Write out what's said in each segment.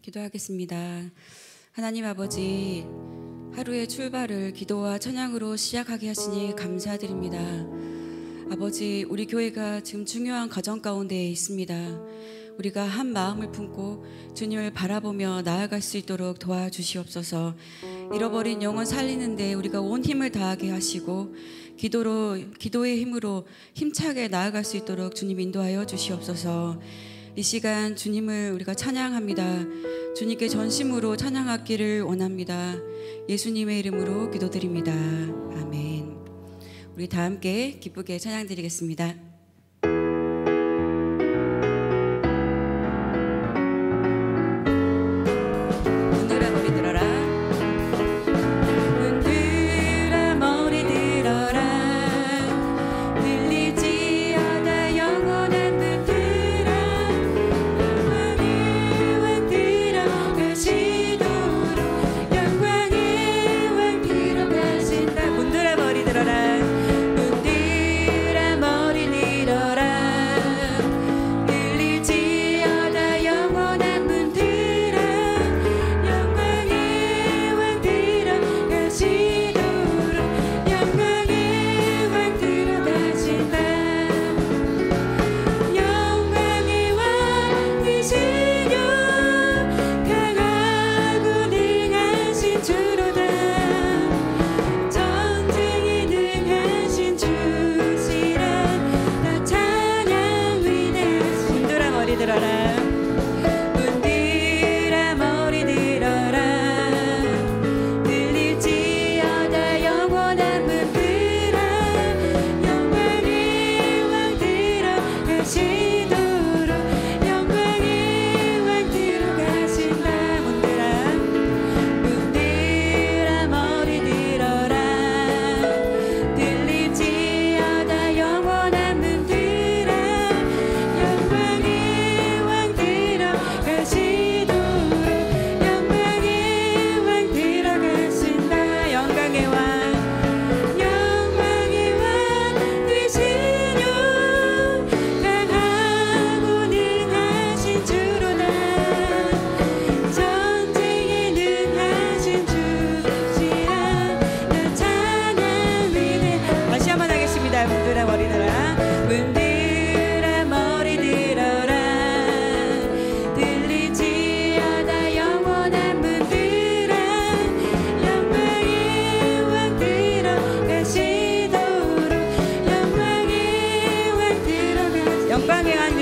기도하겠습니다. 하나님 아버지, 하루의 출발을 기도와 찬양으로 시작하게 하시니 감사드립니다. 아버지, 우리 교회가 지금 중요한 과정 가운데 있습니다. 우리가 한 마음을 품고 주님을 바라보며 나아갈 수 있도록 도와주시옵소서. 잃어버린 영혼 살리는데 우리가 온 힘을 다하게 하시고 기도의 힘으로 힘차게 나아갈 수 있도록 주님 인도하여 주시옵소서. 이 시간 주님을 우리가 찬양합니다. 주님께 전심으로 찬양하기를 원합니다. 예수님의 이름으로 기도드립니다. 아멘. 우리 다 함께 기쁘게 찬양드리겠습니다.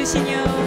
당신은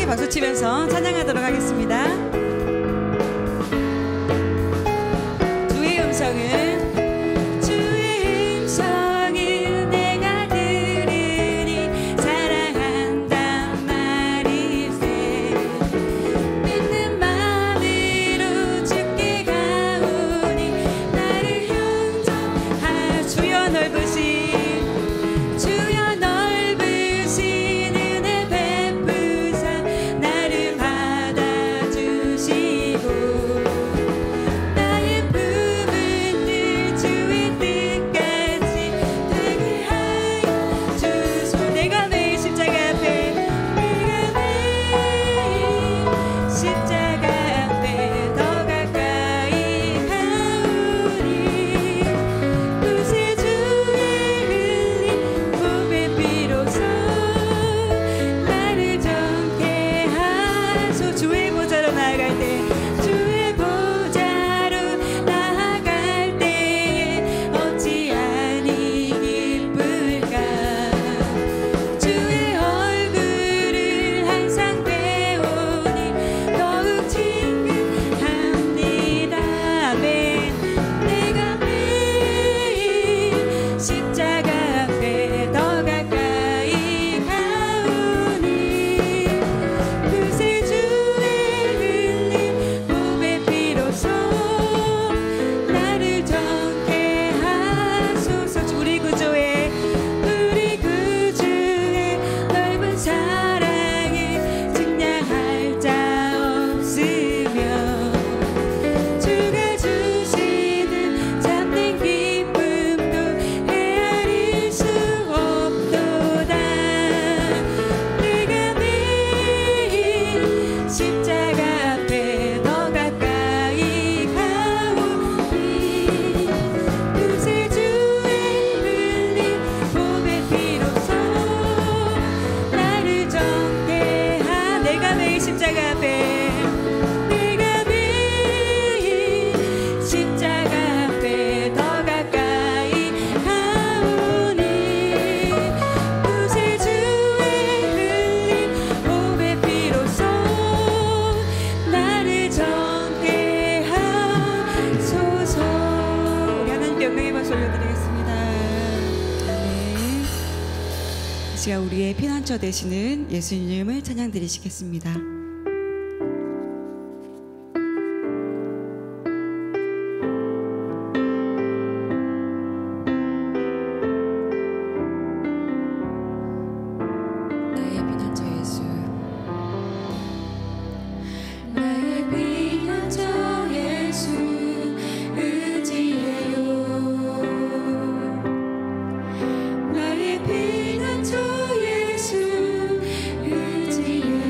박수치면서 찬양하도록 하겠습니다. 주의 음성은 우리의 피난처 되시는 예수님을 찬양드리시겠습니다. 나의 피난처 예수 의지해요.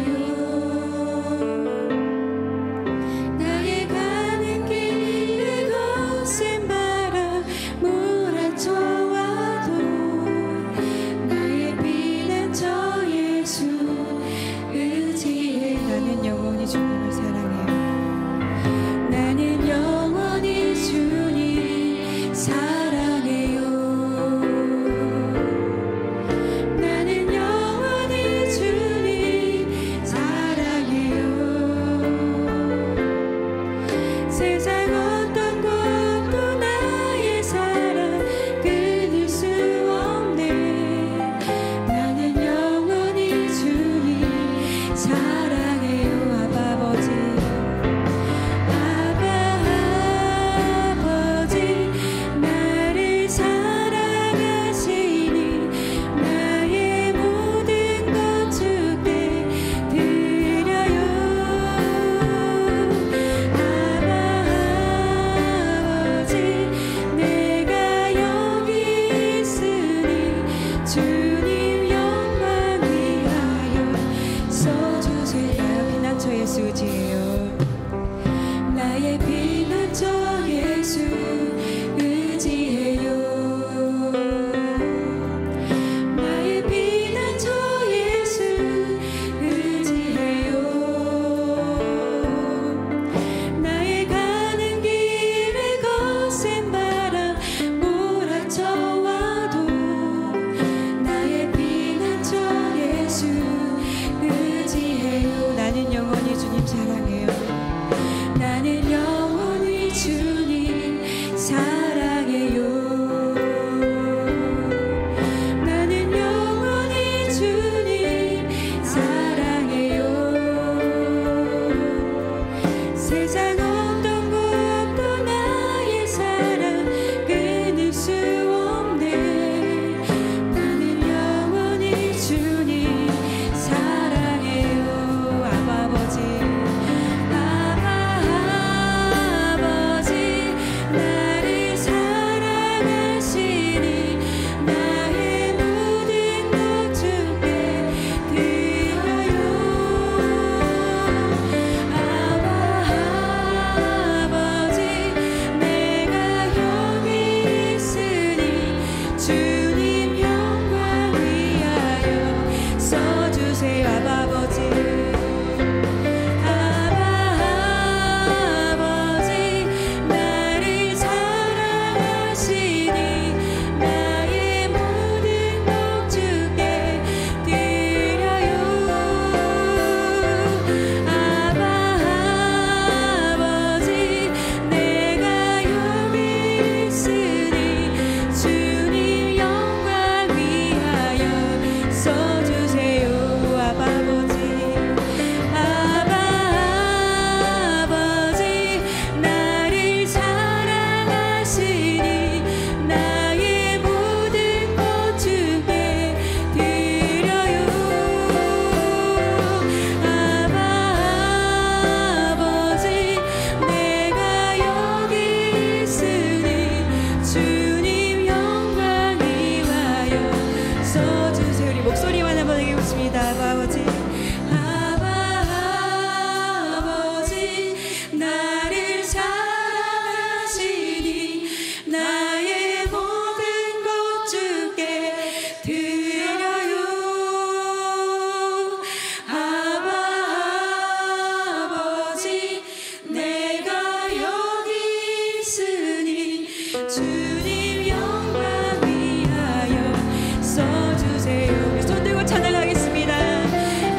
주님 영광 위하여 써주세요. 우리 손 들고 찬양하겠습니다.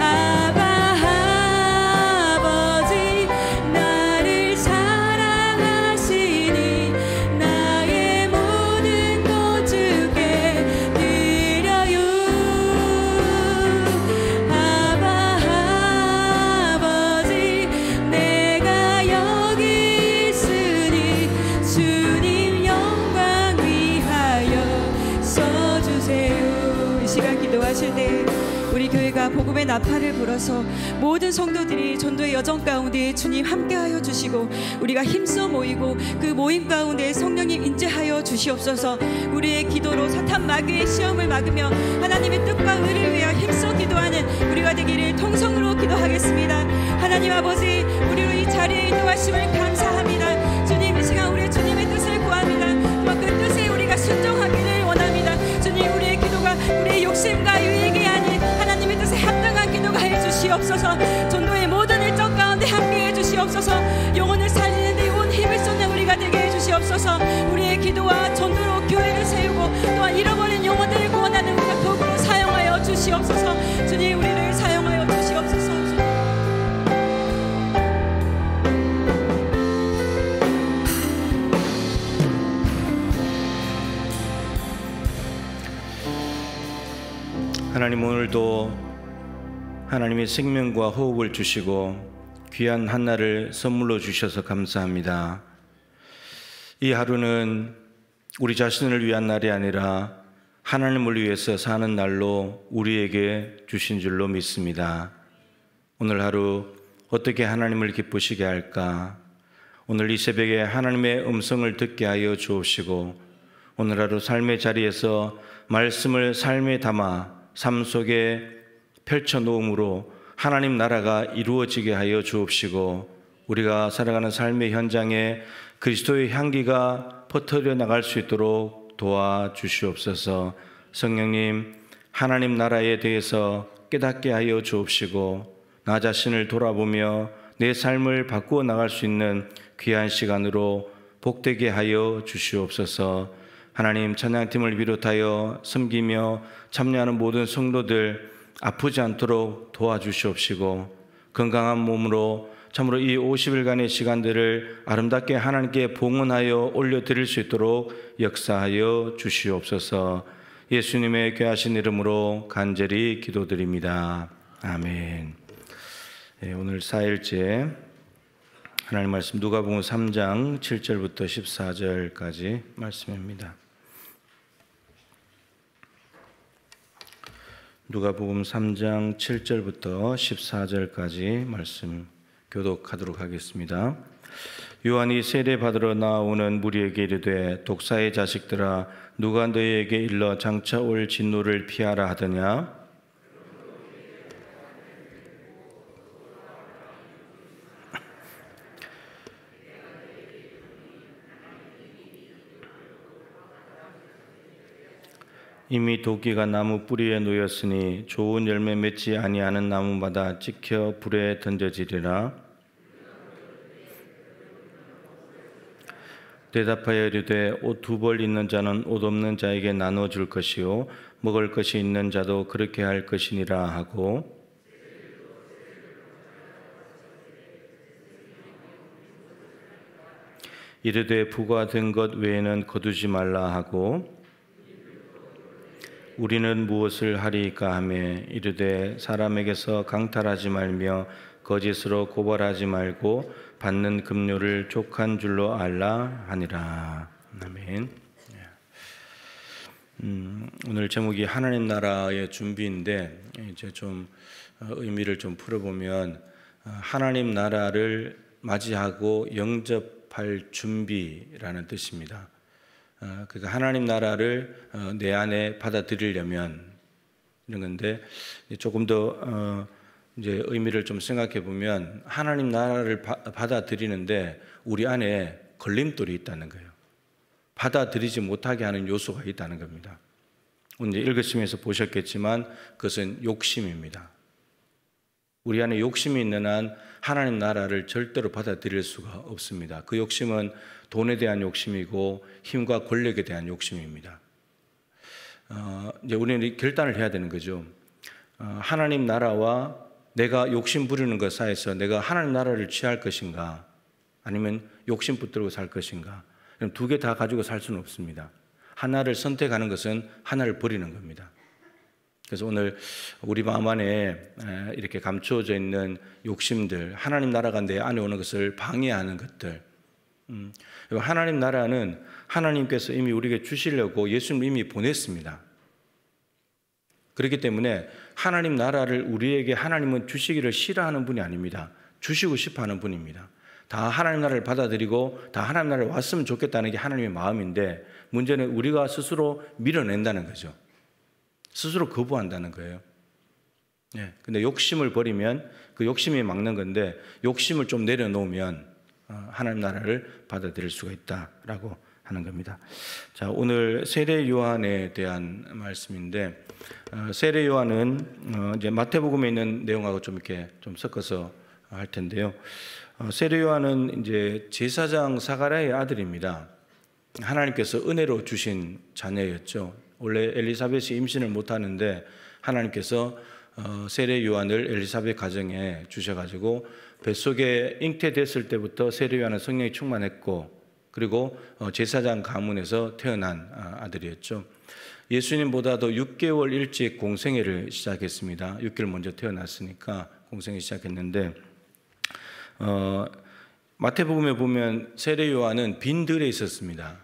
아바 아버지 나를 사랑하시니 나의 모든 것 주께 드려요. 아바 아버지 내가 여기 있으니 주님 영광 위하여 써주세요. 이 시간 기도하실 때 우리 교회가 복음의 나팔을 불어서 모든 성도들이 전도의 여정 가운데 주님 함께하여 주시고 우리가 힘써 모이고 그 모임 가운데 성령님 인재하여 주시옵소서. 우리의 기도로 사탄 마귀의 시험을 막으며 하나님의 뜻과 의를 위하여 힘써 기도하는 우리가 되기를 통성으로 기도하겠습니다. 하나님 아버지, 우리로 이 자리에 인도하심을 감사합니다. 주님, 이 시간 우리의 주님의 뜻을 구합니다. 또한 그 뜻에 우리가 순종하기를 원합니다. 주님, 우리의 기도가 우리의 욕심과 유익이 아닌 하나님의 뜻에 합당한 기도가 해주시옵소서. 전도의 모든 일정 가운데 함께 해주시옵소서. 영혼을 살리는 데 온 힘을 쏟는 우리가 되게 해주시옵소서. 우리의 기도와 전도로 교회를 세우고 또한 잃어버린 영혼들을 구원하는 우리가 도구로 사용하여 주시옵소서. 주님, 우리를 사용하여 주시옵소서. 하나님, 오늘도 하나님의 생명과 호흡을 주시고 귀한 한날을 선물로 주셔서 감사합니다. 이 하루는 우리 자신을 위한 날이 아니라 하나님을 위해서 사는 날로 우리에게 주신 줄로 믿습니다. 오늘 하루 어떻게 하나님을 기쁘시게 할까? 오늘 이 새벽에 하나님의 음성을 듣게 하여 주옵시고 오늘 하루 삶의 자리에서 말씀을 삶에 담아 삶 속에 펼쳐놓음으로 하나님 나라가 이루어지게 하여 주옵시고 우리가 살아가는 삶의 현장에 그리스도의 향기가 퍼뜨려 나갈 수 있도록 도와주시옵소서. 성령님, 하나님 나라에 대해서 깨닫게 하여 주옵시고 나 자신을 돌아보며 내 삶을 바꾸어 나갈 수 있는 귀한 시간으로 복되게 하여 주시옵소서. 하나님, 찬양팀을 비롯하여 섬기며 참여하는 모든 성도들 아프지 않도록 도와주시옵시고 건강한 몸으로 참으로 이 50일간의 시간들을 아름답게 하나님께 봉헌하여 올려드릴 수 있도록 역사하여 주시옵소서. 예수님의 귀하신 이름으로 간절히 기도드립니다. 아멘. 네, 오늘 4일째 하나님 말씀 누가복음 3장 7절부터 14절까지 말씀입니다. 누가복음 3장 7절부터 14절까지 말씀 교독하도록 하겠습니다. 요한이 세례받으러 나오는 무리에게 이르되 독사의 자식들아 누가 너희에게 일러 장차 올 진노를 피하라 하더냐? 이미 도끼가 나무 뿌리에 놓였으니 좋은 열매 맺지 아니하는 나무마다 찍혀 불에 던져지리라. 대답하여 이르되 옷 2벌 있는 자는 옷 없는 자에게 나눠줄 것이요 먹을 것이 있는 자도 그렇게 할 것이니라 하고 이르되 부과된 것 외에는 거두지 말라 하고 우리는 무엇을 하리이까 하매 이르되 사람에게서 강탈하지 말며 거짓으로 고발하지 말고 받는 급료를 족한 줄로 알라 하니라. 아멘. 오늘 제목이 하나님 나라의 준비인데 이제 좀 의미를 좀 풀어보면 하나님 나라를 맞이하고 영접할 준비라는 뜻입니다. 그러니까 하나님 나라를 내 안에 받아들이려면 이런 건데 조금 더 이제 의미를 좀 생각해 보면 하나님 나라를 받아들이는데 우리 안에 걸림돌이 있다는 거예요. 받아들이지 못하게 하는 요소가 있다는 겁니다. 오늘 읽으시면서 보셨겠지만 그것은 욕심입니다. 우리 안에 욕심이 있는 한 하나님 나라를 절대로 받아들일 수가 없습니다. 그 욕심은 돈에 대한 욕심이고 힘과 권력에 대한 욕심입니다. 이제 우리는 결단을 해야 되는 거죠. 하나님 나라와 내가 욕심 부리는 것 사이에서 내가 하나님 나라를 취할 것인가, 아니면 욕심 붙들고 살 것인가. 두 개 다 가지고 살 수는 없습니다. 하나를 선택하는 것은 하나를 버리는 겁니다. 그래서 오늘 우리 마음 안에 이렇게 감추어져 있는 욕심들, 하나님 나라가 내 안에 오는 것을 방해하는 것들, 하나님 나라는 하나님께서 이미 우리에게 주시려고 예수님을 이미 보냈습니다. 그렇기 때문에 하나님 나라를 우리에게 하나님은 주시기를 싫어하는 분이 아닙니다. 주시고 싶어 하는 분입니다. 다 하나님 나라를 받아들이고 다 하나님 나라를 왔으면 좋겠다는 게 하나님의 마음인데, 문제는 우리가 스스로 밀어낸다는 거죠. 스스로 거부한다는 거예요. 근데 욕심을 버리면 그 욕심이 막는 건데, 욕심을 좀 내려놓으면 하나님 나라를 받아들일 수가 있다라고 하는 겁니다. 자, 오늘 세례 요한에 대한 말씀인데, 세례 요한은 이제 마태복음에 있는 내용하고 좀 이렇게 좀 섞어서 할 텐데요. 세례 요한은 이제 제사장 사가랴의 아들입니다. 하나님께서 은혜로 주신 자녀였죠. 원래 엘리사벳이 임신을 못 하는데 하나님께서 세례 요한을 엘리사벳 가정에 주셔가지고 뱃속에 잉태됐을 때부터 세례 요한은 성령이 충만했고, 그리고 제사장 가문에서 태어난 아들이었죠. 예수님보다도 6개월 일찍 공생애를 시작했습니다. 6개월 먼저 태어났으니까 공생애 시작했는데, 마태복음에 보면 세례 요한은 빈들에 있었습니다.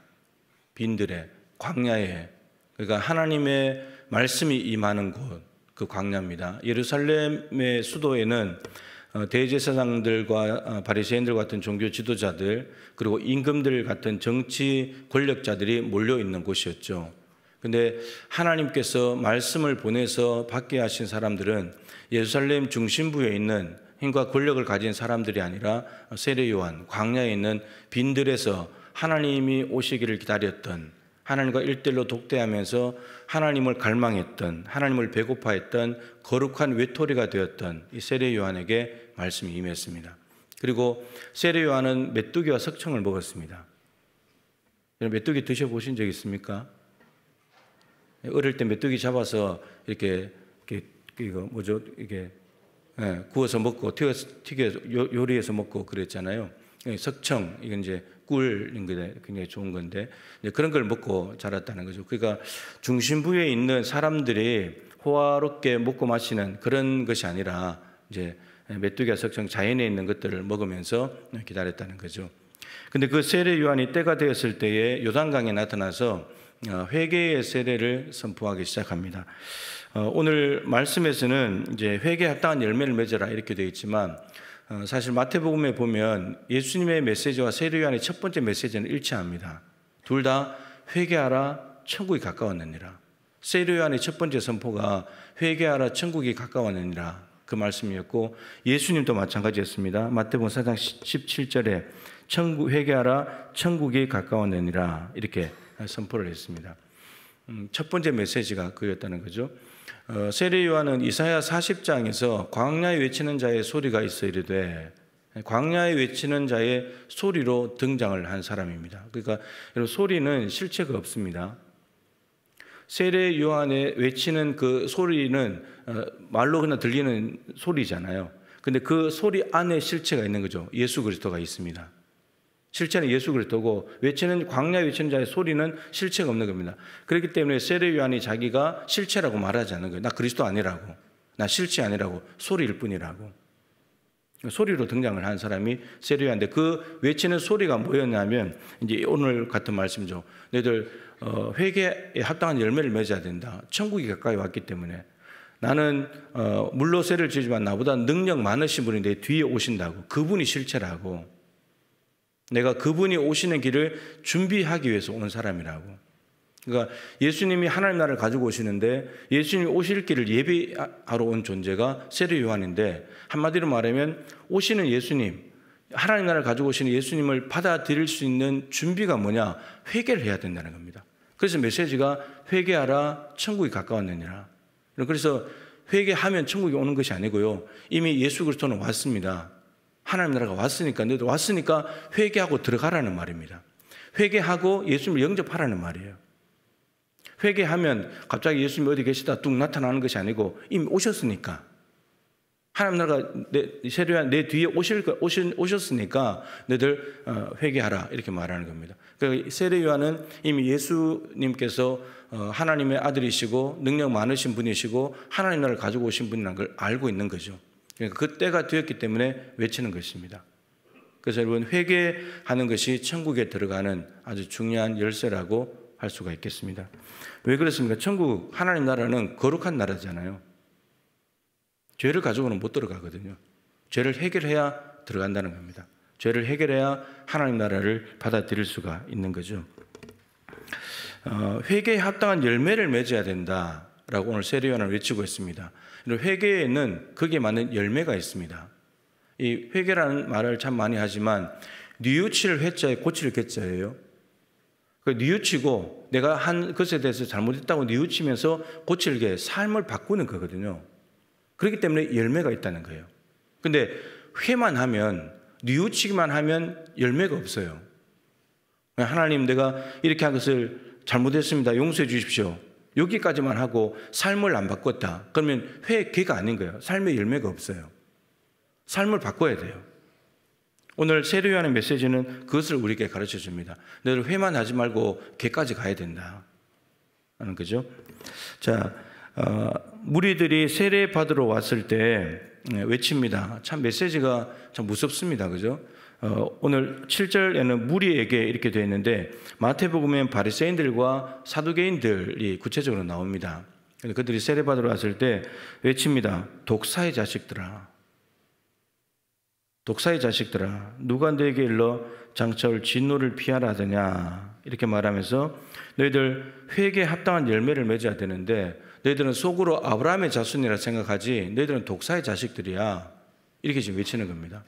빈들에, 광야에. 그러니까 하나님의 말씀이 임하는 곳, 그 광야입니다. 예루살렘의 수도에는 대제사장들과 바리새인들 같은 종교 지도자들, 그리고 임금들 같은 정치 권력자들이 몰려 있는 곳이었죠. 근데 하나님께서 말씀을 보내서 받게 하신 사람들은 예루살렘 중심부에 있는 힘과 권력을 가진 사람들이 아니라 세례 요한, 광야에 있는 빈들에서 하나님이 오시기를 기다렸던, 하나님과 일대일로 독대하면서 하나님을 갈망했던, 하나님을 배고파했던 거룩한 외톨이가 되었던 이 세례 요한에게 말씀이 임했습니다. 그리고 세례 요한은 메뚜기와 석청을 먹었습니다. 메뚜기 드셔보신 적 있습니까? 어릴 때 메뚜기 잡아서 이렇게 이거 뭐죠? 이게 구워서 먹고 튀겨서 요리해서 먹고 그랬잖아요. 석청, 이건 이제 꿀인 게 굉장히 좋은 건데, 그런 걸 먹고 자랐다는 거죠. 그러니까 중심부에 있는 사람들이 호화롭게 먹고 마시는 그런 것이 아니라 이제 메뚜기와 석청, 자연에 있는 것들을 먹으면서 기다렸다는 거죠. 근데 그 세례 요한이 때가 되었을 때에 요단강에 나타나서 회개의 세례를 선포하기 시작합니다. 오늘 말씀에서는 이제 회개에 합당한 열매를 맺어라 이렇게 되어 있지만, 사실 마태복음에 보면 예수님의 메시지와 세례 요한의 첫 번째 메시지는 일치합니다. 둘 다 회개하라, 천국이 가까웠느니라. 세례 요한의 첫 번째 선포가 회개하라, 천국이 가까웠느니라 그 말씀이었고, 예수님도 마찬가지였습니다. 마태복음 4장 17절에 회개하라, 천국이 가까웠느니라 이렇게 선포를 했습니다. 첫 번째 메시지가 그였다는 거죠. 세례 요한은 이사야 40장에서 광야에 외치는 자의 소리가 있어 이르되, 광야에 외치는 자의 소리로 등장을 한 사람입니다. 그러니까 여러분, 소리는 실체가 없습니다. 세례 요한의 외치는 그 소리는 말로 그냥 들리는 소리잖아요. 근데 그 소리 안에 실체가 있는 거죠. 예수 그리스도가 있습니다. 실체는 예수 그리스도고, 외치는 광야에 외치는 자의 소리는 실체가 없는 겁니다. 그렇기 때문에 세례 요한이 자기가 실체라고 말하지 않는 거예요. 나 그리스도 아니라고, 나 실체 아니라고, 소리일 뿐이라고. 소리로 등장을 한 사람이 세례 요한인데, 그 외치는 소리가 뭐였냐면 이제 오늘 같은 말씀이죠. 너희들 회개에 합당한 열매를 맺어야 된다. 천국이 가까이 왔기 때문에. 나는 물로 세례를 주지만 나보다 능력 많으신 분이 내 뒤에 오신다고. 그분이 실체라고. 내가 그분이 오시는 길을 준비하기 위해서 온 사람이라고. 그러니까 예수님이 하나님 나라를 가지고 오시는데, 예수님이 오실 길을 예비하러 온 존재가 세례 요한인데, 한마디로 말하면 오시는 예수님, 하나님 나라를 가지고 오시는 예수님을 받아들일 수 있는 준비가 뭐냐? 회개를 해야 된다는 겁니다. 그래서 메시지가 회개하라, 천국이 가까웠느니라. 그래서 회개하면 천국이 오는 것이 아니고요. 이미 예수 그리스도는 왔습니다. 하나님 나라가 왔으니까, 너희들 왔으니까 회개하고 들어가라는 말입니다. 회개하고 예수님을 영접하라는 말이에요. 회개하면 갑자기 예수님이 어디 계시다 뚝 나타나는 것이 아니고 이미 오셨으니까, 하나님 나라가 내 뒤에 오셨으니까 너희들 회개하라, 이렇게 말하는 겁니다. 그러니까 세례 요한은 이미 예수님께서 하나님의 아들이시고 능력 많으신 분이시고 하나님 나라를 가지고 오신 분이라는 걸 알고 있는 거죠. 그러니까 그 때가 되었기 때문에 외치는 것입니다. 그래서 여러분, 회개하는 것이 천국에 들어가는 아주 중요한 열쇠라고 할 수가 있겠습니다. 왜 그렇습니까? 천국, 하나님 나라는 거룩한 나라잖아요. 죄를 가지고는 못 들어가거든요. 죄를 해결해야 들어간다는 겁니다. 죄를 해결해야 하나님 나라를 받아들일 수가 있는 거죠. 회개에 합당한 열매를 맺어야 된다라고 오늘 세례 요한은 외치고 있습니다. 회개에는 거기에 맞는 열매가 있습니다. 이 회개라는 말을 참 많이 하지만 뉘우칠 회자에 고칠 개자예요. 뉘우치고 내가 한 것에 대해서 잘못했다고 뉘우치면서 고칠 게 삶을 바꾸는 거거든요. 그렇기 때문에 열매가 있다는 거예요. 근데 회만 하면, 뉘우치기만 하면 열매가 없어요. 하나님, 내가 이렇게 한 것을 잘못했습니다, 용서해 주십시오, 여기까지만 하고 삶을 안 바꿨다, 그러면 회개가 아닌 거예요. 삶의 열매가 없어요. 삶을 바꿔야 돼요. 오늘 세례 요한의 메시지는 그것을 우리에게 가르쳐 줍니다. 너희들 회만 하지 말고 개까지 가야 된다 하는 거죠. 자, 무리들이 세례 받으러 왔을 때 외칩니다. 참 메시지가 참 무섭습니다. 그죠? 오늘 7절에는 무리에게 이렇게 되어 있는데, 마태복음엔 바리새인들과 사두개인들이 구체적으로 나옵니다. 그들이 세례 받으러 왔을 때 외칩니다. 독사의 자식들아, 독사의 자식들아, 누가 너에게 일러 장차 올 진노를 피하라 하더냐, 이렇게 말하면서 너희들 회개에 합당한 열매를 맺어야 되는데 너희들은 속으로 아브라함의 자손이라 생각하지 너희들은 독사의 자식들이야, 이렇게 지금 외치는 겁니다.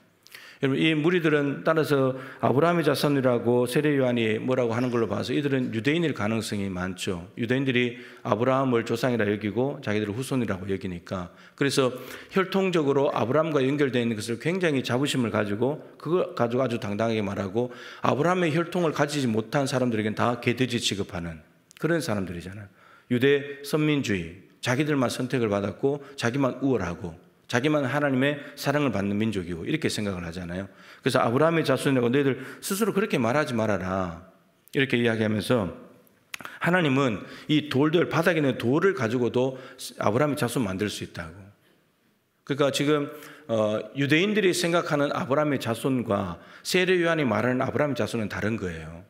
여러분, 이 무리들은 따라서 아브라함의 자손이라고 세례 요한이 뭐라고 하는 걸로 봐서 이들은 유대인일 가능성이 많죠. 유대인들이 아브라함을 조상이라 여기고 자기들을 후손이라고 여기니까. 그래서 혈통적으로 아브라함과 연결되어 있는 것을 굉장히 자부심을 가지고 그거 가지고 아주 당당하게 말하고, 아브라함의 혈통을 가지지 못한 사람들에게는 다 개돼지 취급하는 그런 사람들이잖아요. 유대 선민주의, 자기들만 선택을 받았고 자기만 우월하고 자기만 하나님의 사랑을 받는 민족이고 이렇게 생각을 하잖아요. 그래서 아브라함의 자손이라고 너희들 스스로 그렇게 말하지 말아라, 이렇게 이야기하면서 하나님은 이 돌들, 바닥에 있는 돌을 가지고도 아브라함의 자손 만들 수 있다고. 그러니까 지금 유대인들이 생각하는 아브라함의 자손과 세례 요한이 말하는 아브라함의 자손은 다른 거예요.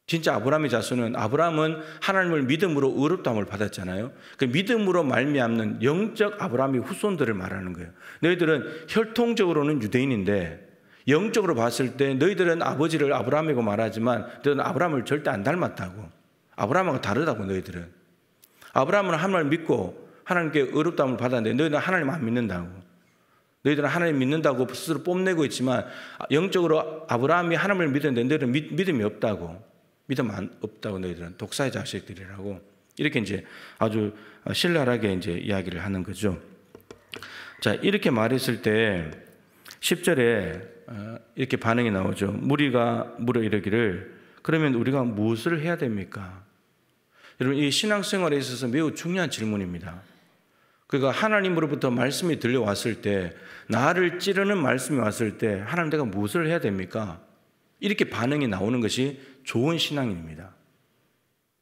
진짜 아브라함의 자손은, 아브라함은 하나님을 믿음으로 의롭다함을 받았잖아요. 그 믿음으로 말미암는 영적 아브라함의 후손들을 말하는 거예요. 너희들은 혈통적으로는 유대인인데 영적으로 봤을 때 너희들은 아버지를 아브라함이고 말하지만 너희들은 아브라함을 절대 안 닮았다고. 아브라함하고 다르다고. 너희들은 아브라함은 하나님을 믿고 하나님께 의롭다함을 받았는데 너희들은 하나님 안 믿는다고. 너희들은 하나님 믿는다고 스스로 뽐내고 있지만 영적으로 아브라함이 하나님을 믿었는데 너희들은 믿음이 없다고. 믿음 없다고. 너희들은 독사의 자식들이라고. 이렇게 이제 아주 신랄하게 이제 이야기를 하는 거죠. 자, 이렇게 말했을 때 10절에 이렇게 반응이 나오죠. 무리가 물어 이르기를, 그러면 우리가 무엇을 해야 됩니까? 여러분, 이 신앙생활에 있어서 매우 중요한 질문입니다. 그러니까 하나님으로부터 말씀이 들려왔을 때, 나를 찌르는 말씀이 왔을 때 하나님, 내가 무엇을 해야 됩니까? 이렇게 반응이 나오는 것이 좋은 신앙입니다.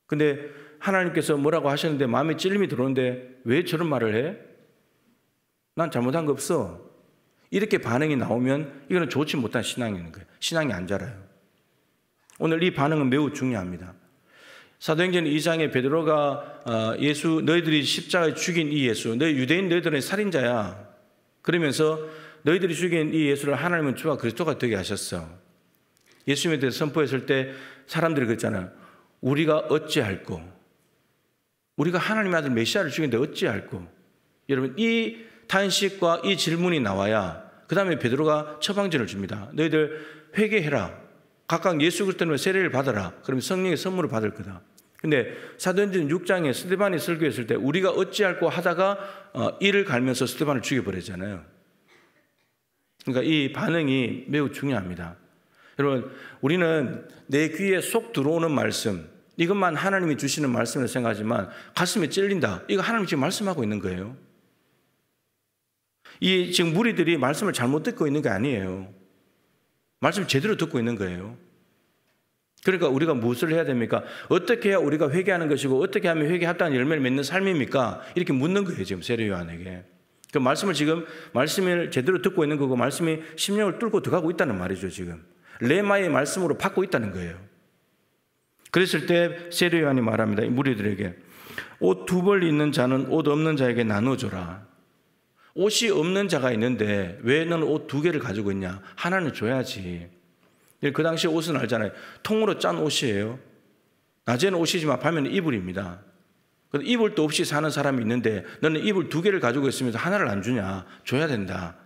근데 하나님께서 뭐라고 하셨는데 마음에 찔림이 들어오는데 왜 저런 말을 해? 난 잘못한 거 없어. 이렇게 반응이 나오면 이거는 좋지 못한 신앙인 거예요. 신앙이 안 자라요. 오늘 이 반응은 매우 중요합니다. 사도행전 2장에 베드로가 예수, 너희들이 십자가에 죽인 이 예수, 너희 유대인 너희들은 살인자야, 그러면서 너희들이 죽인 이 예수를 하나님은 주와 그리스도가 되게 하셨어. 예수님에 대해서 선포했을 때 사람들이 그랬잖아요. 우리가 어찌할꼬, 우리가 하나님의 아들 메시아를 죽였는데 어찌할꼬. 여러분, 이 탄식과 이 질문이 나와야 그 다음에 베드로가 처방전을 줍니다. 너희들 회개해라, 각각 예수 그리스도의 세례를 받아라, 그러면 성령의 선물을 받을 거다. 근데 사도행전 6장에 스데반이 설교했을 때 우리가 어찌할꼬 하다가 이를 갈면서 스데반을 죽여버렸잖아요. 그러니까 이 반응이 매우 중요합니다. 여러분, 우리는 내 귀에 쏙 들어오는 말씀, 이것만 하나님이 주시는 말씀을 생각하지만 가슴에 찔린다. 이거 하나님이 지금 말씀하고 있는 거예요. 이 지금 무리들이 말씀을 잘못 듣고 있는 게 아니에요. 말씀을 제대로 듣고 있는 거예요. 그러니까 우리가 무엇을 해야 됩니까? 어떻게 해야 우리가 회개하는 것이고 어떻게 하면 회개에 합당한 열매를 맺는 삶입니까? 이렇게 묻는 거예요, 지금 세례 요한에게. 그 말씀을 제대로 듣고 있는 거고 말씀이 심령을 뚫고 들어가고 있다는 말이죠, 지금. 레마의 말씀으로 받고 있다는 거예요. 그랬을 때 세례 요한이 말합니다. 이 무리들에게 옷 2벌 있는 자는 옷 없는 자에게 나눠줘라. 옷이 없는 자가 있는데 왜 너는 옷 2개를 가지고 있냐? 하나는 줘야지. 그 당시 옷은 알잖아요. 통으로 짠 옷이에요. 낮에는 옷이지만 밤에는 이불입니다. 이불도 없이 사는 사람이 있는데 너는 이불 2개를 가지고 있으면서 하나를 안 주냐? 줘야 된다.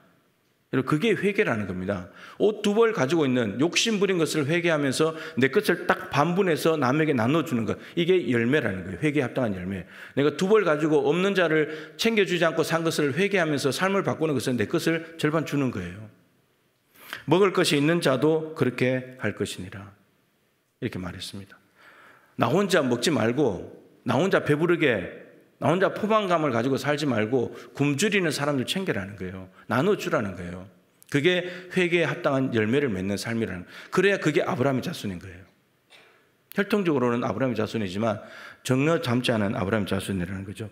그게 회개라는 겁니다. 옷 2벌 가지고 있는 욕심 부린 것을 회개하면서 내 것을 딱 반분해서 남에게 나눠주는 것. 이게 열매라는 거예요. 회개에 합당한 열매. 내가 2벌 가지고 없는 자를 챙겨주지 않고 산 것을 회개하면서 삶을 바꾸는 것은 내 것을 절반 주는 거예요. 먹을 것이 있는 자도 그렇게 할 것이니라. 이렇게 말했습니다. 나 혼자 먹지 말고 나 혼자 배부르게 나 혼자 포만감을 가지고 살지 말고 굶주리는 사람들 챙겨라는 거예요. 나눠주라는 거예요. 그게 회개에 합당한 열매를 맺는 삶이라는 거예요. 그래야 그게 아브라함의 자손인 거예요. 혈통적으로는 아브라함의 자손이지만 정려 담지 않은 아브라함의 자손이라는 거죠.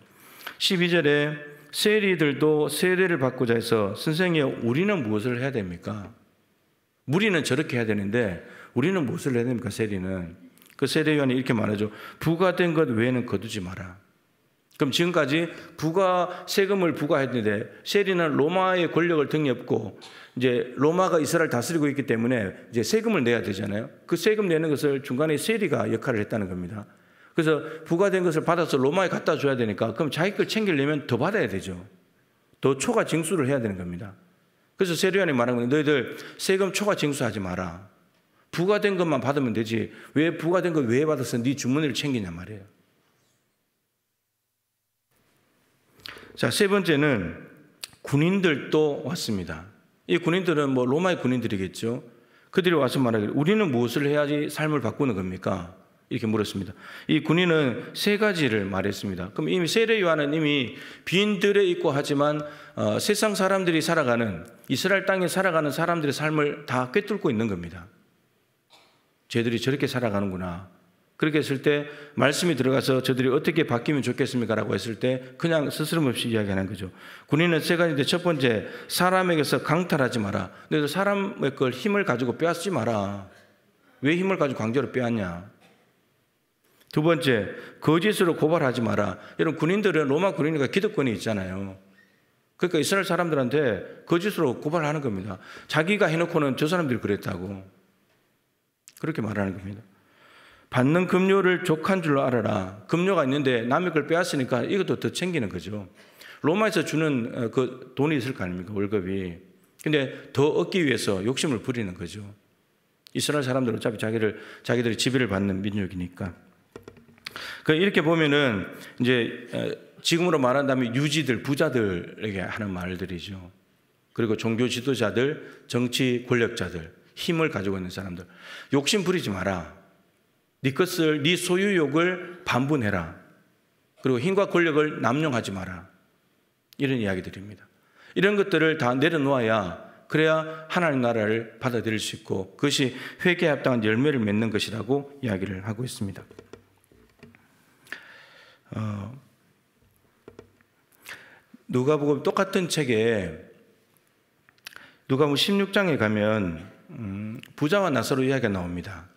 12절에 세리들도 세례를 받고자 해서 선생님 우리는 무엇을 해야 됩니까? 무리는 저렇게 해야 되는데 우리는 무엇을 해야 됩니까? 세리는. 그 세례 요한이 이렇게 말하죠. 부과된 것 외에는 거두지 마라. 그럼 지금까지 세금을 부과했는데 세리는 로마의 권력을 등에 업고 이제 로마가 이스라엘 다스리고 있기 때문에 이제 세금을 내야 되잖아요. 그 세금 내는 것을 중간에 세리가 역할을 했다는 겁니다. 그래서 부과된 것을 받아서 로마에 갖다 줘야 되니까 그럼 자기 걸 챙기려면 더 받아야 되죠. 더 초과 징수를 해야 되는 겁니다. 그래서 세례 요한이 말하는 거예요. 너희들 세금 초과 징수하지 마라. 부과된 것만 받으면 되지. 왜 부과된 것 왜 받아서 네 주머니를 챙기냐 말이에요. 자, 세 번째는 군인들도 왔습니다. 이 군인들은 로마의 군인들이겠죠. 그들이 와서 말하기를 우리는 무엇을 해야지 삶을 바꾸는 겁니까? 이렇게 물었습니다. 이 군인은 3가지를 말했습니다. 그럼 이미 세례 요한은 이미 빈들에 있고 하지만 세상 사람들이 살아가는 이스라엘 땅에 살아가는 사람들의 삶을 다 꿰뚫고 있는 겁니다. 쟤들이 저렇게 살아가는구나. 그렇게 했을 때 말씀이 들어가서 저들이 어떻게 바뀌면 좋겠습니까? 라고 했을 때 그냥 스스럼없이 이야기하는 거죠. 군인은 3가지인데 첫 번째, 사람에게서 강탈하지 마라. 너희들 사람의 걸 힘을 가지고 빼앗지 마라. 왜 힘을 가지고 강제로 빼앗냐? 2번째, 거짓으로 고발하지 마라. 여러분, 군인들은 로마 군인이니까 기득권이 있잖아요. 그러니까 이스라엘 사람들한테 거짓으로 고발하는 겁니다. 자기가 해놓고는 저 사람들이 그랬다고. 그렇게 말하는 겁니다. 받는 급료를 족한 줄로 알아라. 급료가 있는데 남의 걸 빼앗으니까 이것도 더 챙기는 거죠. 로마에서 주는 그 돈이 있을 거 아닙니까? 월급이. 근데 더 얻기 위해서 욕심을 부리는 거죠. 이스라엘 사람들은 어차피 자기들이 지배를 받는 민족이니까. 이렇게 보면은 이제 지금으로 말한다면 유지들, 부자들에게 하는 말들이죠. 그리고 종교 지도자들, 정치 권력자들, 힘을 가지고 있는 사람들. 욕심 부리지 마라. 네 소유욕을 반분해라. 그리고 힘과 권력을 남용하지 마라. 이런 이야기들입니다. 이런 것들을 다 내려놓아야 그래야 하나님 나라를 받아들일 수 있고 그것이 회개에 합당한 열매를 맺는 것이라고 이야기를 하고 있습니다. 누가복음 똑같은 책에 누가복음 16장에 가면 부자와 나사로 이야기가 나옵니다.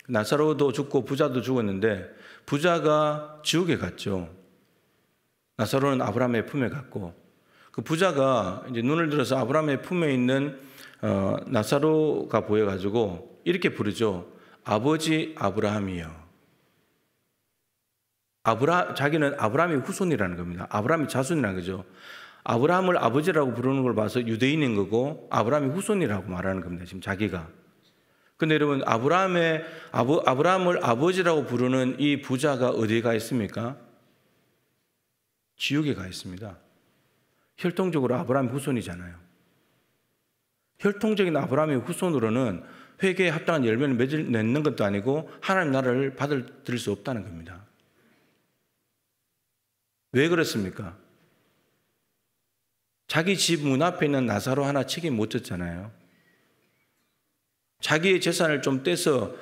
나사로도 죽고 부자도 죽었는데 부자가 지옥에 갔죠. 나사로는 아브라함의 품에 갔고 그 부자가 이제 눈을 들어서 아브라함의 품에 있는 나사로가 보여가지고 이렇게 부르죠. 아버지 아브라함이요. 자기는 아브라함의 후손이라는 겁니다. 아브라함의 자손이라는 거죠. 아브라함을 아버지라고 부르는 걸 봐서 유대인인 거고 아브라함의 후손이라고 말하는 겁니다. 지금 자기가. 근데 여러분, 아브라함을 아버지라고 부르는 이 부자가 어디에 가 있습니까? 지옥에 가 있습니다. 혈통적으로 아브라함의 후손이잖아요. 혈통적인 아브라함의 후손으로는 회개에 합당한 열매를 맺는 것도 아니고 하나님 나라를 받아들일 수 없다는 겁니다. 왜 그렇습니까? 자기 집 문 앞에 있는 나사로 하나 책임 못 졌잖아요. 자기의 재산을 좀 떼서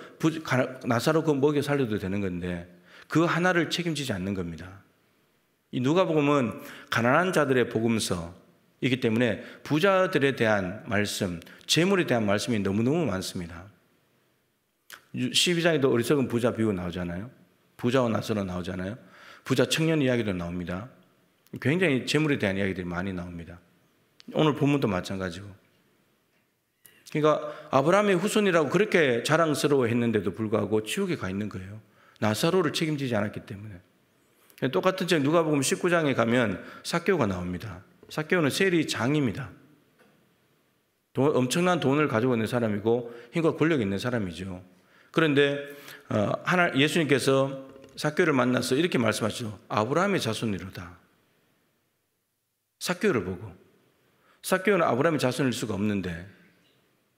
나사로 그 먹여 살려도 되는 건데 그 하나를 책임지지 않는 겁니다. 이 누가복음은 가난한 자들의 복음서이기 때문에 부자들에 대한 말씀, 재물에 대한 말씀이 너무너무 많습니다. 12장에도 어리석은 부자 비유 나오잖아요. 부자와 나사로 나오잖아요. 부자 청년 이야기도 나옵니다. 굉장히 재물에 대한 이야기들이 많이 나옵니다. 오늘 본문도 마찬가지고. 그러니까 아브라함의 후손이라고 그렇게 자랑스러워했는데도 불구하고 지옥에 가 있는 거예요. 나사로를 책임지지 않았기 때문에. 똑같은 책 누가복음 19장에 가면 삭개오가 나옵니다. 삭개오는 세리 장입니다. 엄청난 돈을 가지고 있는 사람이고 힘과 권력이 있는 사람이죠. 그런데 예수님께서 삭개오를 만나서 이렇게 말씀하시죠. 아브라함의 자손이로다. 삭개오를 보고. 삭개오는 아브라함의 자손일 수가 없는데,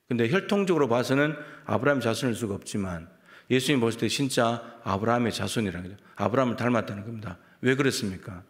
근데 혈통적으로 봐서는 아브라함의 자손일 수가 없지만 예수님 보실 때 진짜 아브라함의 자손이라는 거죠. 아브라함을 닮았다는 겁니다. 왜 그렇습니까?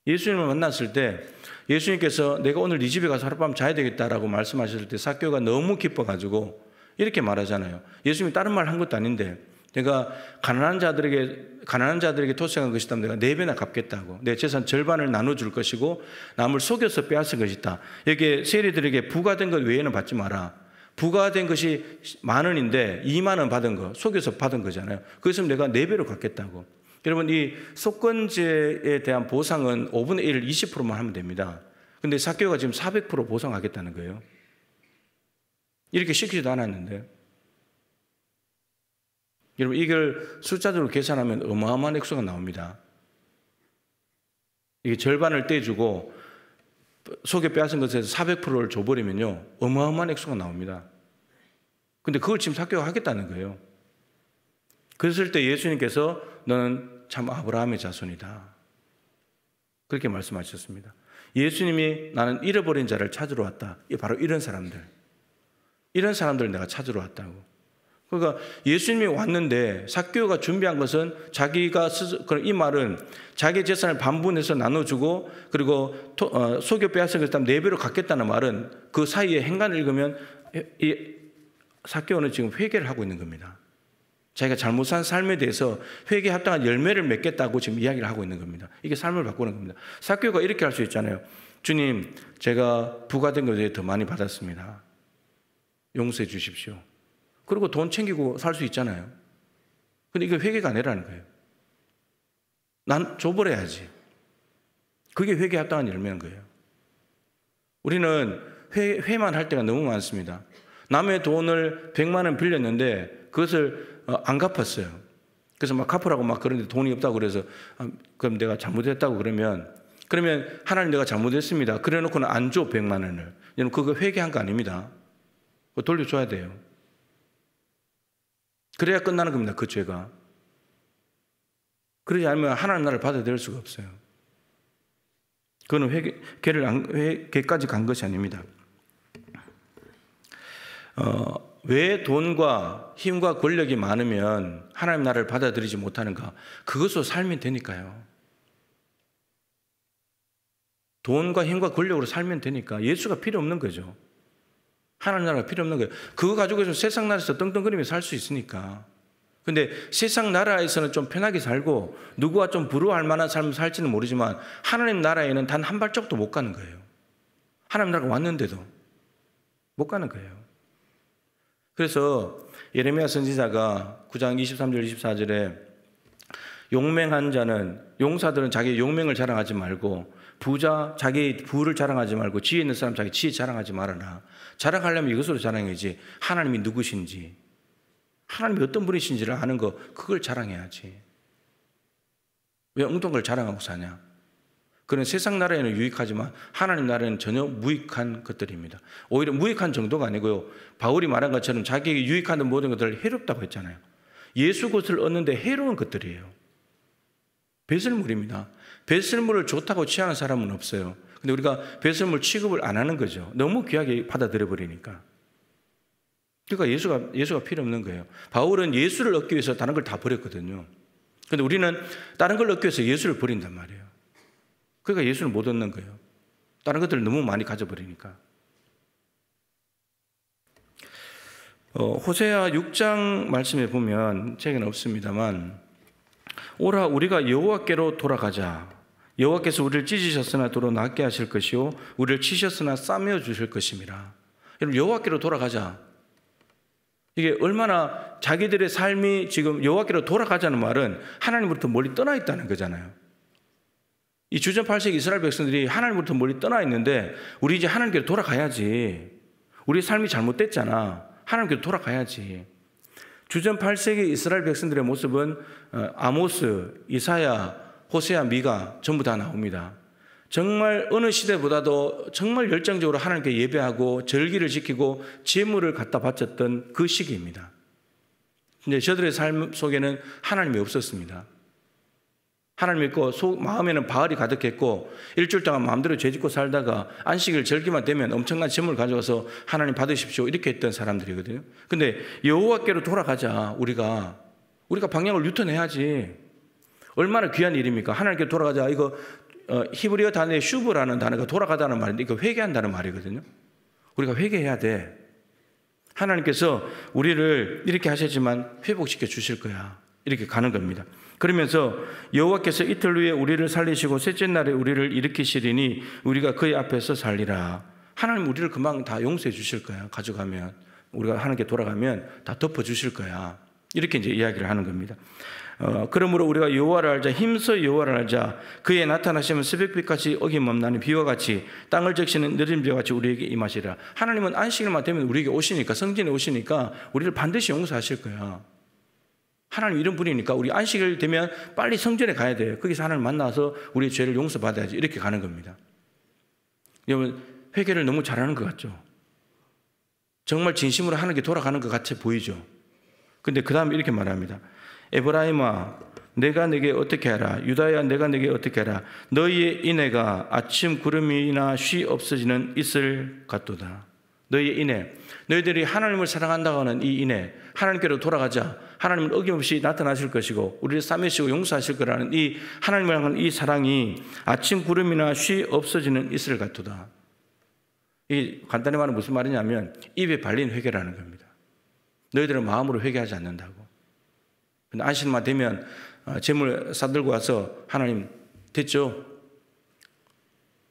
예수님을 만났을 때 예수님께서 내가 오늘 네 집에 가서 하룻밤 자야 되겠다라고 말씀하셨을 때 삭개오가 너무 기뻐가지고 이렇게 말하잖아요. 예수님이 다른 말 한 것도 아닌데 내가 가난한 자들에게 토색한 것이다. 내가 4배나 갚겠다고. 내 재산 절반을 나눠줄 것이고 남을 속여서 빼앗은 것이다. 여기에 세리들에게 부과된 것 외에는 받지 마라. 부과된 것이 10,000원인데 20,000원 받은 거, 속여서 받은 거잖아요. 그것은 내가 4배로 갚겠다고. 여러분, 이 속건죄에 대한 보상은 5분의 1, 20%만 하면 됩니다. 근데 삭개오가 지금 400% 보상하겠다는 거예요. 이렇게 시키지도 않았는데. 여러분, 이걸 숫자적으로 계산하면 어마어마한 액수가 나옵니다. 이게 절반을 떼주고 속여 빼앗은 것에서 400%를 줘버리면요, 어마어마한 액수가 나옵니다. 근데 그걸 지금 삭개오가 하겠다는 거예요. 그랬을 때 예수님께서 너는 참 아브라함의 자손이다. 그렇게 말씀하셨습니다. 예수님이 나는 잃어버린 자를 찾으러 왔다. 바로 이런 사람들 내가 찾으러 왔다고. 그러니까 예수님이 왔는데 삭개오가 준비한 것은 이 말은 자기 재산을 반분해서 나눠주고 그리고 속여 빼앗은 것을 4배로 갚겠다는 말은 그 사이에 행간을 읽으면 이 삭개오는 지금 회개를 하고 있는 겁니다. 자기가 잘못 산 삶에 대해서 회개에 합당한 열매를 맺겠다고 지금 이야기를 하고 있는 겁니다. 이게 삶을 바꾸는 겁니다. 삭개오가 이렇게 할 수 있잖아요. 주님, 제가 부과된 것에 더 많이 받았습니다. 용서해 주십시오. 그리고 돈 챙기고 살 수 있잖아요. 근데 이게 회개가 아니라는 거예요. 난 줘버려야지. 그게 회개에 합당한 열매인 거예요. 우리는 회만 할 때가 너무 많습니다. 남의 돈을 100만 원 빌렸는데 그것을 안 갚았어요. 그래서 막 갚으라고 막 그러는데 돈이 없다고 그래서 그럼 내가 잘못했다고 그러면 하나님 내가 잘못했습니다. 그래 놓고는 안 줘 100만 원을. 여러분, 그거 회개한 거 아닙니다. 그거 돌려줘야 돼요. 그래야 끝나는 겁니다. 그 죄가. 그러지 않으면 하나님 나라를 받아들일 수가 없어요. 그거는 회개까지 간 것이 아닙니다. 왜 돈과 힘과 권력이 많으면 하나님 나라를 받아들이지 못하는가? 그것으로 살면 되니까요. 돈과 힘과 권력으로 살면 되니까 예수가 필요 없는 거죠. 하나님 나라가 필요 없는 거예요. 그거 가지고서 세상 나라에서 떵떵거리며 살 수 있으니까. 근데 세상 나라에서는 좀 편하게 살고 누구와 좀 부러워할 만한 삶을 살지는 모르지만 하나님 나라에는 단 한 발짝도 못 가는 거예요. 하나님 나라가 왔는데도 못 가는 거예요. 그래서 예레미야 선지자가 9장 23절 24절에 용맹한 자는, 용사들은 자기 용맹을 자랑하지 말고 자기 부를 자랑하지 말고 지혜 있는 사람 자기 지혜 자랑하지 말아라. 자랑하려면 이것으로 자랑해야지. 하나님이 누구신지, 하나님이 어떤 분이신지를 아는 거, 그걸 자랑해야지. 왜 엉뚱한 걸 자랑하고 사냐? 그런 세상 나라에는 유익하지만 하나님 나라에는 전혀 무익한 것들입니다. 오히려 무익한 정도가 아니고요. 바울이 말한 것처럼 자기에게 유익하는 모든 것들을 해롭다고 했잖아요. 예수 것을 얻는데 해로운 것들이에요. 배설물입니다. 배설물을 좋다고 취하는 사람은 없어요. 근데 우리가 배설물 취급을 안 하는 거죠. 너무 귀하게 받아들여 버리니까. 그러니까 예수가 필요 없는 거예요. 바울은 예수를 얻기 위해서 다른 걸 다 버렸거든요. 근데 우리는 다른 걸 얻기 위해서 예수를 버린단 말이에요. 그러니까 예수를 못 얻는 거예요. 다른 것들을 너무 많이 가져버리니까. 호세아 6장 말씀에 보면 책에는 없습니다만 오라 우리가 여호와께로 돌아가자. 여호와께서 우리를 찢으셨으나 도로 낫게 하실 것이요 우리를 치셨으나 싸매어 주실 것임이라. 여러분 여호와께로 돌아가자. 이게 얼마나 자기들의 삶이 지금 여호와께로 돌아가자는 말은 하나님으로부터 멀리 떠나 있다는 거잖아요. 이 주전 8세기 이스라엘 백성들이 하나님으로부터 멀리 떠나 있는데 우리 이제 하나님께로 돌아가야지. 우리 삶이 잘못됐잖아. 하나님께로 돌아가야지. 주전 8세기 이스라엘 백성들의 모습은 아모스, 이사야, 호세아, 미가 전부 다 나옵니다. 정말 어느 시대보다도 정말 열정적으로 하나님께 예배하고 절기를 지키고 제물을 갖다 바쳤던 그 시기입니다. 근데 저들의 삶 속에는 하나님이 없었습니다. 하나님 믿고 마음에는 바알이 가득했고 일주일 동안 마음대로 죄짓고 살다가 안식일 절기만 되면 엄청난 제물을 가져와서 하나님 받으십시오 이렇게 했던 사람들이거든요. 근데 여호와께로 돌아가자. 우리가 방향을 유턴해야지. 얼마나 귀한 일입니까? 하나님께 돌아가자. 이거 히브리어 단어의 슈브라는 단어가 돌아가다는 말인데 이거 회개한다는 말이거든요. 우리가 회개해야 돼. 하나님께서 우리를 이렇게 하셨지만 회복시켜 주실 거야. 이렇게 가는 겁니다. 그러면서 여호와께서 이틀 후에 우리를 살리시고 셋째 날에 우리를 일으키시리니 우리가 그의 앞에서 살리라. 하나님 우리를 금방 다 용서해 주실 거야. 가져가면 우리가 하나님께 돌아가면 다 덮어 주실 거야. 이렇게 이제 이야기를 하는 겁니다. 그러므로 우리가 여호와를 알자. 힘써 여호와를 알자. 그의 나타나시면 새벽빛같이 어김없나니 비와 같이 땅을 적시는 느림비와 같이 우리에게 임하시리라. 하나님은 안식일만 되면 우리에게 오시니까 성전에 오시니까 우리를 반드시 용서하실 거야. 하나님 이런 분이니까 우리 안식일 되면 빨리 성전에 가야 돼요. 거기서 하나님 만나서 우리의 죄를 용서받아야지. 이렇게 가는 겁니다. 여러분 회개를 너무 잘하는 것 같죠? 정말 진심으로 하나님께 돌아가는 것 같이 보이죠? 근데 그 다음에 이렇게 말합니다. 에브라임아 내가 내게 어떻게 하라. 유다야 내가 내게 어떻게 하라. 너희의 인애가 아침 구름이나 쉬 없어지는 이슬 같도다. 너희의 인애, 너희들이 하나님을 사랑한다고 하는 이 인애, 하나님께로 돌아가자. 하나님은 어김없이 나타나실 것이고 우리를 싸매시고 용서하실 거라는 이 하나님을 향한 이 사랑이 아침 구름이나 쉬 없어지는 이슬 같도다. 이 간단히 말하면 무슨 말이냐면 입에 발린 회개라는 겁니다. 너희들은 마음으로 회개하지 않는다고. 근데 안식일만 되면 재물 싸들고 와서 하나님 됐죠?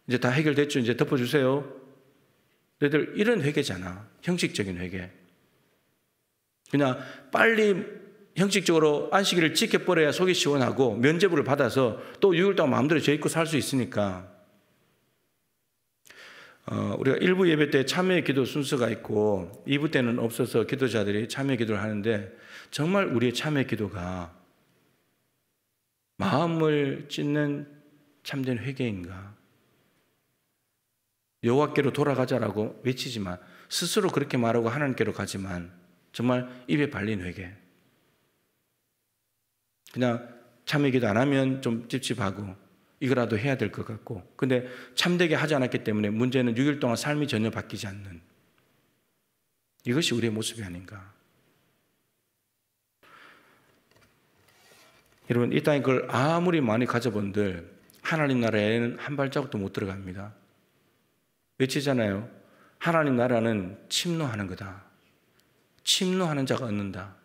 이제 다 해결됐죠? 이제 덮어주세요. 너희들 이런 회개잖아. 형식적인 회개. 그냥 빨리 형식적으로 안식일을 지켜버려야 속이 시원하고 면죄부를 받아서 또 6일 동안 마음대로 죄 잊고 살 수 있으니까. 우리가 1부 예배 때 참여의 기도 순서가 있고 2부 때는 없어서 기도자들이 참여의 기도를 하는데 정말 우리의 참여의 기도가 마음을 찢는 참된 회개인가? 여호와께로 돌아가자라고 외치지만 스스로 그렇게 말하고 하나님께로 가지만 정말 입에 발린 회개. 그냥 참여 기도 안 하면 좀 찝찝하고 이거라도 해야 될 것 같고 근데 참되게 하지 않았기 때문에 문제는 6일 동안 삶이 전혀 바뀌지 않는 이것이 우리의 모습이 아닌가. 여러분 이 땅에 그걸 아무리 많이 가져본들 하나님 나라에는 한 발자국도 못 들어갑니다. 외치잖아요. 하나님 나라는 침노하는 거다. 침노하는 자가 얻는다.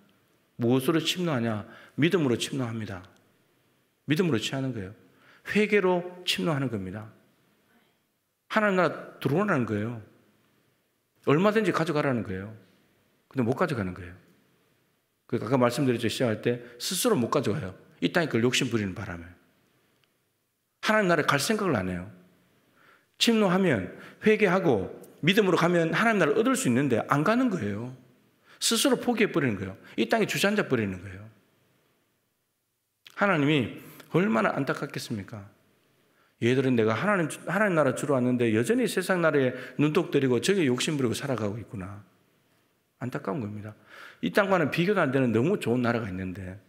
무엇으로 침노하냐? 믿음으로 침노합니다. 믿음으로 취하는 거예요. 회개로 침노하는 겁니다. 하나님 나라 들어오라는 거예요. 얼마든지 가져가라는 거예요. 근데 못 가져가는 거예요. 그러니까 아까 말씀드렸죠. 시작할 때 스스로 못 가져가요. 이 땅에 그걸 욕심 부리는 바람에. 하나님 나라에 갈 생각을 안 해요. 침노하면 회개하고 믿음으로 가면 하나님 나라를 얻을 수 있는데 안 가는 거예요. 스스로 포기해버리는 거예요. 이 땅에 주저앉아 버리는 거예요. 하나님이 얼마나 안타깝겠습니까? 얘들은 내가 하나님 나라 주러 왔는데 여전히 세상 나라에 눈독 들이고 저게 욕심 부리고 살아가고 있구나. 안타까운 겁니다. 이 땅과는 비교도 안 되는 너무 좋은 나라가 있는데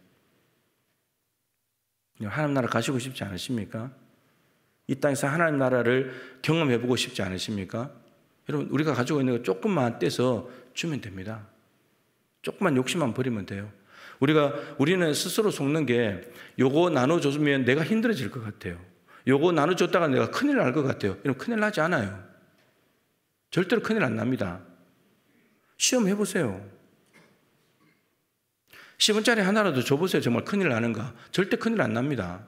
하나님 나라 가시고 싶지 않으십니까? 이 땅에서 하나님 나라를 경험해보고 싶지 않으십니까? 여러분, 우리가 가지고 있는 거 조금만 떼서 주면 됩니다. 조금만 욕심만 버리면 돼요. 우리는 스스로 속는 게 요거 나눠줬으면 내가 힘들어질 것 같아요. 요거 나눠줬다가 내가 큰일 날 것 같아요. 여러분, 큰일 나지 않아요. 절대로 큰일 안 납니다. 시험 해보세요. 10원짜리 하나라도 줘보세요. 정말 큰일 나는가? 절대 큰일 안 납니다.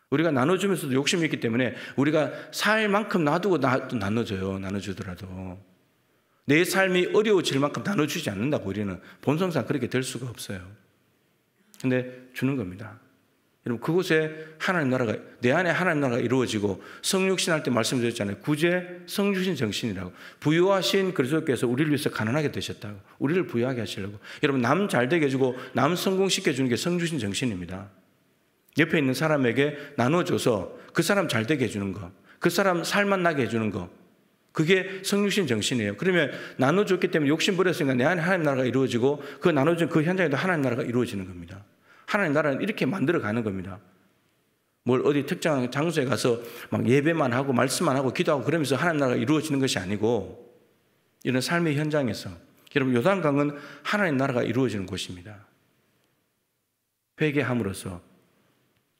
우리가 나눠주면서도 욕심이 있기 때문에 우리가 살 만큼 놔두고 나눠줘요. 나눠주더라도. 내 삶이 어려워질 만큼 나눠주지 않는다고 우리는 본성상 그렇게 될 수가 없어요. 근데 주는 겁니다. 여러분, 그곳에 하나님 나라가, 내 안에 하나님 나라가 이루어지고 성육신 할 때 말씀드렸잖아요. 구제 성육신 정신이라고. 부유하신 그리스도께서 우리를 위해서 가난하게 되셨다고. 우리를 부유하게 하시려고. 여러분, 남 잘 되게 해주고 남 성공시켜 주는 게 성육신 정신입니다. 옆에 있는 사람에게 나눠줘서 그 사람 잘 되게 해주는 거, 그 사람 살만 나게 해주는 거, 그게 성육신 정신이에요. 그러면 나눠줬기 때문에 욕심 부렸으니까 내 안에 하나님 나라가 이루어지고 그 나눠준 그 현장에도 하나님 나라가 이루어지는 겁니다. 하나님 나라는 이렇게 만들어가는 겁니다. 뭘 어디 특정한 장소에 가서 막 예배만 하고 말씀만 하고 기도하고 그러면서 하나님 나라가 이루어지는 것이 아니고 이런 삶의 현장에서 여러분, 요단강은 하나님 나라가 이루어지는 곳입니다. 회개함으로써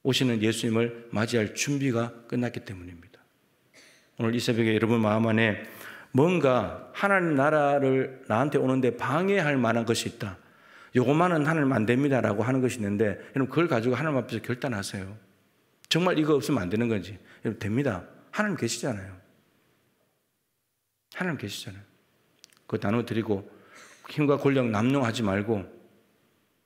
오시는 예수님을 맞이할 준비가 끝났기 때문입니다. 오늘 이 새벽에 여러분 마음 안에 뭔가 하나님 나라를 나한테 오는데 방해할 만한 것이 있다. 요것만은 하나님 안 됩니다라고 하는 것이 있는데 여러분, 그걸 가지고 하나님 앞에서 결단하세요. 정말 이거 없으면 안 되는 건지. 여러분, 됩니다. 하나님 계시잖아요. 하나님 계시잖아요. 그거 나눠드리고 힘과 권력 남용하지 말고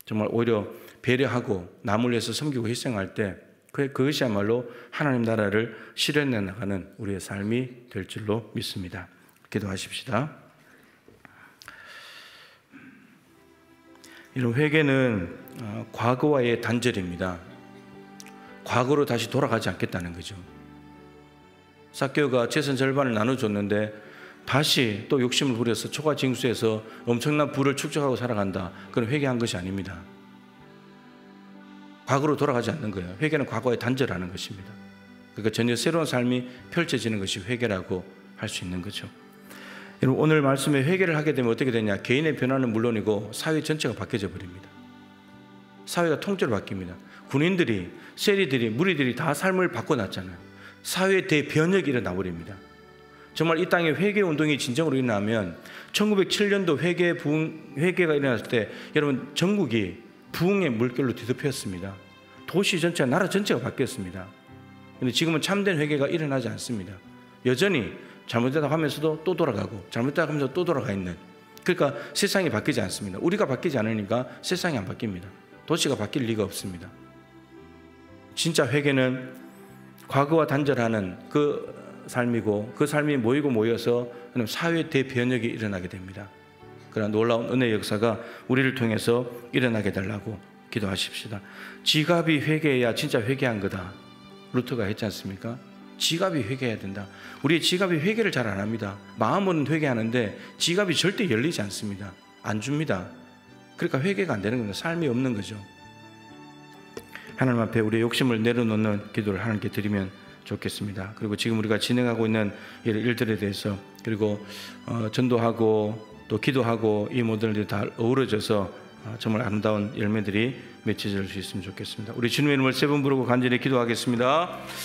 정말 오히려 배려하고 남을 위해서 섬기고 희생할 때 그것이야말로 하나님 나라를 실현해 나가는 우리의 삶이 될 줄로 믿습니다. 기도하십시다. 이런 회개는 과거와의 단절입니다. 과거로 다시 돌아가지 않겠다는 거죠. 삭개오가 재산 절반을 나눠줬는데 다시 또 욕심을 부려서 초가징수해서 엄청난 부를 축적하고 살아간다. 그건 회개한 것이 아닙니다. 과거로 돌아가지 않는 거예요. 회개는 과거에 단절하는 것입니다. 그러니까 전혀 새로운 삶이 펼쳐지는 것이 회개라고 할 수 있는 거죠. 여러분, 오늘 말씀에 회개를 하게 되면 어떻게 되냐? 개인의 변화는 물론이고 사회 전체가 바뀌어져 버립니다. 사회가 통째로 바뀝니다. 군인들이, 세리들이, 무리들이 다 삶을 바꿔놨잖아요. 사회에 대변혁이 일어나 버립니다. 정말 이 땅에 회개 운동이 진정으로 일어나면 1907년도 회개가 일어났을 때 여러분, 전국이 부흥의 물결로 뒤덮였습니다. 도시 전체가, 나라 전체가 바뀌었습니다. 그런데 지금은 참된 회개가 일어나지 않습니다. 여전히 잘못했다고 하면서도 또 돌아가고 잘못했다고 하면서 또 돌아가 있는, 그러니까 세상이 바뀌지 않습니다. 우리가 바뀌지 않으니까 세상이 안 바뀝니다. 도시가 바뀔 리가 없습니다. 진짜 회개는 과거와 단절하는 그 삶이고 그 삶이 모여서 사회 대변혁이 일어나게 됩니다. 그러나 놀라운 은혜의 역사가 우리를 통해서 일어나게 달라고 기도하십시다. 지갑이 회개해야 진짜 회개한 거다. 루터가 했지 않습니까? 지갑이 회개해야 된다. 우리의 지갑이 회개를 잘 안 합니다. 마음은 회개하는데 지갑이 절대 열리지 않습니다. 안 줍니다. 그러니까 회개가 안 되는 겁니다. 삶이 없는 거죠. 하나님 앞에 우리의 욕심을 내려놓는 기도를 하나님께 드리면 좋겠습니다. 그리고 지금 우리가 진행하고 있는 일들에 대해서, 그리고 전도하고 또 기도하고 이 모든 일들이 다 어우러져서 정말 아름다운 열매들이 맺혀질 수 있으면 좋겠습니다. 우리 주님의 이름을 세 번 부르고 간절히 기도하겠습니다.